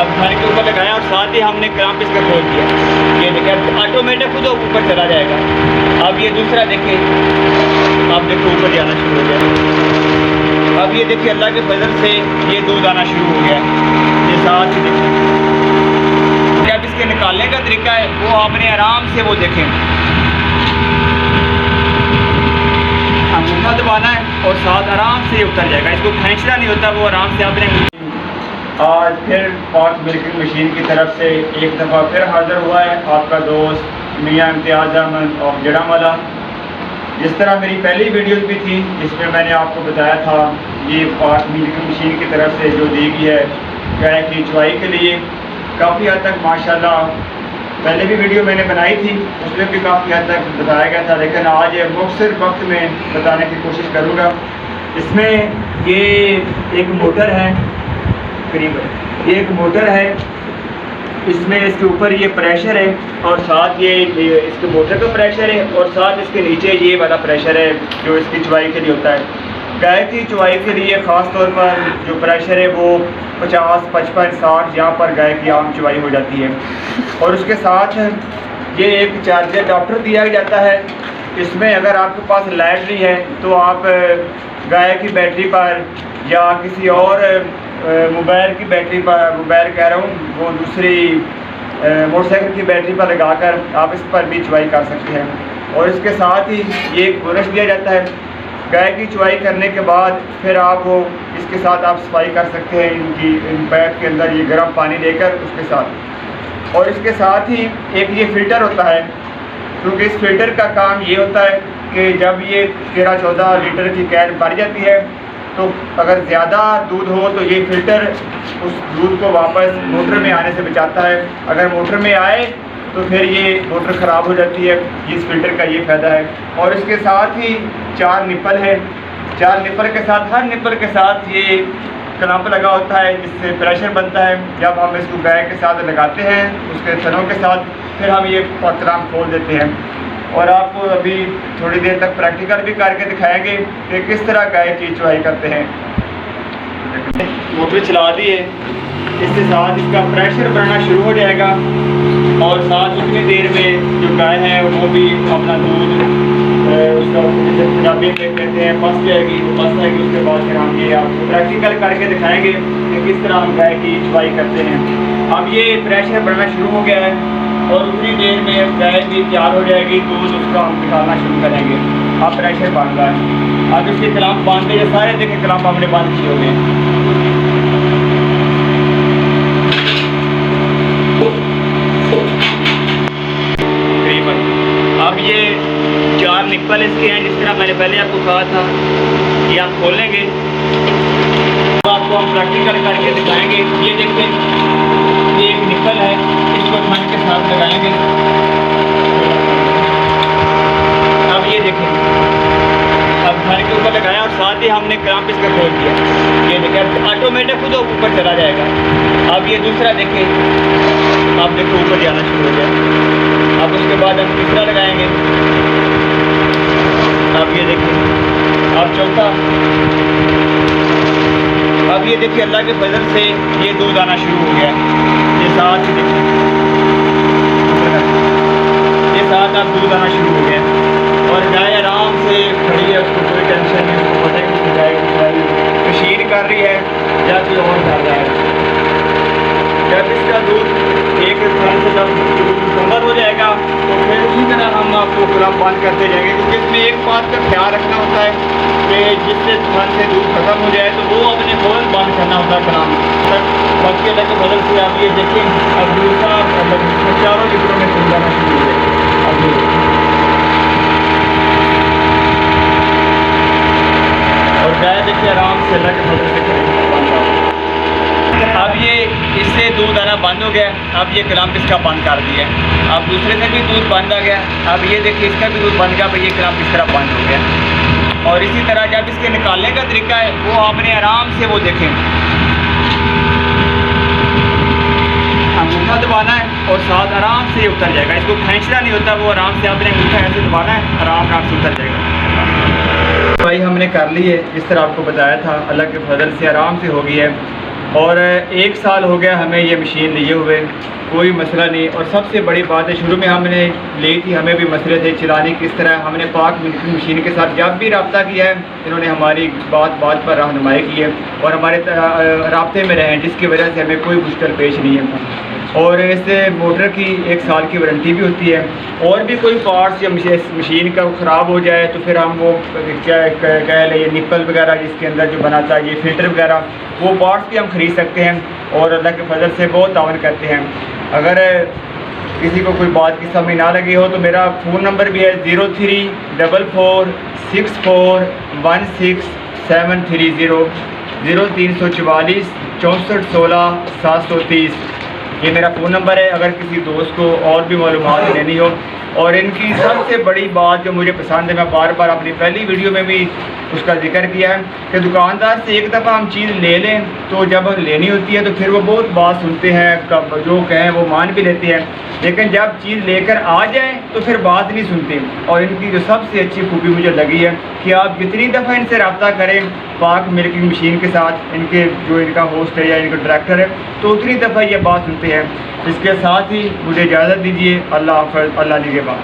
अब घर के ऊपर लगाया और साथ ही हमने क्लैंप इसका खोल दिया। ये देखिए ऑटोमेटिक खुद ऊपर चला जाएगा। अब ये दूसरा देखिए, अब देखो ऊपर जाना शुरू हो गया। अब ये देखिए अल्लाह के फजल से ये दूध आना शुरू हो गया। ये साथ ही देखिए, अब इसके निकालने का तरीका है वो आपने आराम से वो देखें, अंगूठा दबाना है और साथ आराम से ये उतर जाएगा। इसको खींचना नहीं होता, वो आराम से आपने। आज फिर पॉट मिल्किंग मशीन की तरफ से एक दफ़ा फिर हाज़िर हुआ है आपका दोस्त मियां इम्तियाज़ अहमद और जड़ावाला। जिस तरह मेरी पहली वीडियोज़ भी थी जिसमें मैंने आपको बताया था ये पॉट मिल्किंग मशीन की तरफ से जो दी गई है गाय की चुवाई के लिए, काफ़ी हद तक माशाल्लाह पहले भी वीडियो मैंने बनाई थी उसमें भी काफ़ी हद तक बताया गया था, लेकिन आज मुख्तसर वक्त में बताने की कोशिश करूँगा। इसमें ये एक मोटर है, करीब ये एक मोटर है, इसमें इसके ऊपर ये प्रेशर है और साथ ये इसके मोटर का प्रेशर है और साथ इसके नीचे ये वाला प्रेशर है जो इसकी चुवाई के लिए होता है। गाय की चुवाई के लिए ख़ास तौर पर जो प्रेशर है वो 50, 55, 60 यहाँ पर गाय की आम चुवाई हो जाती है। और उसके साथ ये एक चार्जर अडाप्टर दिया जाता है। इसमें अगर आपके पास लाइट नहीं है तो आप गाय की बैटरी पर या किसी और मोबाइल की बैटरी पर, मोबाइल कह रहा हूँ वो दूसरी मोटरसाइकिल की बैटरी पर लगाकर आप इस पर भी चुवाई कर सकते हैं। और इसके साथ ही ये एक ब्रश दिया जाता है। गाय की चुवाई करने के बाद फिर आप वो इसके साथ आप सफाई कर सकते हैं इन पैप के अंदर ये गर्म पानी लेकर उसके साथ। और इसके साथ ही एक ये फ़िल्टर होता है, क्योंकि इस फिल्टर का काम ये होता है कि जब ये 13-14 लीटर की कैन भर जाती है तो अगर ज़्यादा दूध हो तो ये फ़िल्टर उस दूध को वापस मोटर में आने से बचाता है। अगर मोटर में आए तो फिर ये मोटर ख़राब हो जाती है। इस फ़िल्टर का ये फ़ायदा है। और इसके साथ ही 4 निप्पल है। 4 निप्पल के साथ, हर निप्पल के साथ ये क्लैंप लगा होता है जिससे प्रेशर बनता है। जब हम इसको गाय के साथ लगाते हैं उसके थनों के साथ फिर हम ये क्लैंप खोल देते हैं। और आपको अभी थोड़ी देर तक प्रैक्टिकल भी करके दिखाएंगे कि किस तरह गाय की चुवाई करते हैं। मोटर चला दी है, इसके साथ इसका प्रेशर बढ़ना शुरू हो जाएगा और साथ उतनी देर में जो गाय है वो भी अपना दूध उसका पंजाबी में कहते हैं पस जाएगी, वो पस जाएगी। उसके बाद फिर हम ये आपको प्रैक्टिकल करके दिखाएंगे कि किस तरह हम गाय की चुवाई करते हैं। अब ये प्रेशर बढ़ना शुरू हो गया है और उतनी देर में गाय भी तैयार हो जाएगी, दूध उसका हम निकालना शुरू करेंगे। अब प्रेशर बढ़ रहा है। अब इसके क्लैंप बांधते हैं, सारे देखें क्लैंप हमने बंद किए हुए हैं। अब ये 4 निप्पल इसके हैं जिस तरह मैंने पहले आपको कहा था। ये आप खोलेंगे तो आपको हम प्रैक्टिकल करके दिखाएंगे। ये देखें, ये एक निप्पल है, इसको थन के साथ लगाएंगे। अब ये देखें, अब घर के ऊपर लगाया और साथ ही हमने क्लैंप इसका खोल दिया। ये देखें ऑटोमेटिक खुद ऊपर चला जाएगा। अब ये दूसरा देखें, अब देखो ऊपर जाना शुरू हो गया। अब उसके बाद हम तीसरा लगाएंगे। अब ये देखिए, अब चौथा। अब ये देखिए अल्लाह के फजल से ये दूध आना शुरू हो गया। ये साथ ही देखिए, ये साथ अब दूध आना शुरू हो गया और गाय आराम से खड़ी है, उसको कोई टेंशन नहीं। उसको पता है कि गाय मशीन कर रही है या कोई और कर रहा है। जब इसका दूध एक स्थान से जब मुकम्मल हो जाएगा तो फिर उसी तरह हम आपको क्लैंप बंद करते जाएंगे, क्योंकि इसमें एक बात का ख्याल रखना होता है कि जिससे स्थान से दूध खत्म हो जाए तो वो अपने फ़ौरन बंद करना होता है क्लैंप तक। बाकी अलग के बदल से आप ये देखें, अब दूसरा चारों लीटरों में खुल जाना शुरू हो जाएगा। और गाय देखिए आराम से अलग के बदल से अब ये इससे दूध आना बंद हो गया। अब ये क्लैंप इसका बंद कर दिया। अब दूसरे से भी दूध बंद आ गया। अब ये देखिए इसका भी दूध बंद गया। अब ये क्लैंप इस तरह बंद हो गया। और इसी तरह जब इसके निकालने का तरीका है वो आपने आराम से वो देखें, अंगूठा दबाना है और साथ आराम से उतर जाएगा। इसको खींचना नहीं होता, वो आराम से आपने अंगूठा ऐसे दबाना है, आराम से उतर जाएगा। भाई हमने कर ली है जिस तरह आपको बताया था, अल्लाह के फजल से आराम से हो गई है। और 1 साल हो गया हमें ये मशीन लिए हुए, कोई मसला नहीं। और सबसे बड़ी बात है, शुरू में हमने ली थी, हमें भी मसले थे चलाने किस तरह। हमने पाक मिल्किंग मशीन के साथ जब भी रब्ता किया है, इन्होंने हमारी बात बात पर रहनुमाई की है और हमारे राब्ते में रहे हैं, जिसकी वजह से हमें कोई मुश्किल पेश नहीं है। और इस मोटर की 1 साल की वारंटी भी होती है। और भी कोई पार्ट्स या मशीन का ख़राब हो जाए तो फिर हम वो कह लें निप्पल वगैरह जिसके अंदर जो बनाता है, ये फ़िल्टर वगैरह, वो पार्ट्स भी हम ख़रीद सकते हैं और अल्लाह के फजल से बहुत तावन करते हैं। अगर किसी को कोई बात की समझ ना लगी हो तो मेरा फ़ोन नंबर भी है 03446416 0344 6416 730। ये मेरा फ़ोन नंबर है, अगर किसी दोस्त को और भी मालूमात लेनी हो। और इनकी सबसे बड़ी बात जो मुझे पसंद है, मैं बार बार अपनी पहली वीडियो में भी उसका जिक्र किया है कि दुकानदार से एक दफ़ा हम चीज़ ले लें तो जब लेनी होती है तो फिर वो बहुत बात सुनते हैं, कब जो कहें वो मान भी लेते हैं, लेकिन जब चीज़ लेकर आ जाए तो फिर बात नहीं सुनते। और इनकी जो सबसे अच्छी खूबी मुझे लगी है कि आप जितनी दफ़ा इनसे रब्ता करें पाक मिल्किंग मशीन के साथ, इनके जो इनका होस्ट है या इनका डायरेक्टर है, तो उतनी दफ़ा ये बात सुनते हैं। इसके साथ ही मुझे इजाज़त दीजिए। अल्लाह हाफ़िज़, अल्लाह निगहबान।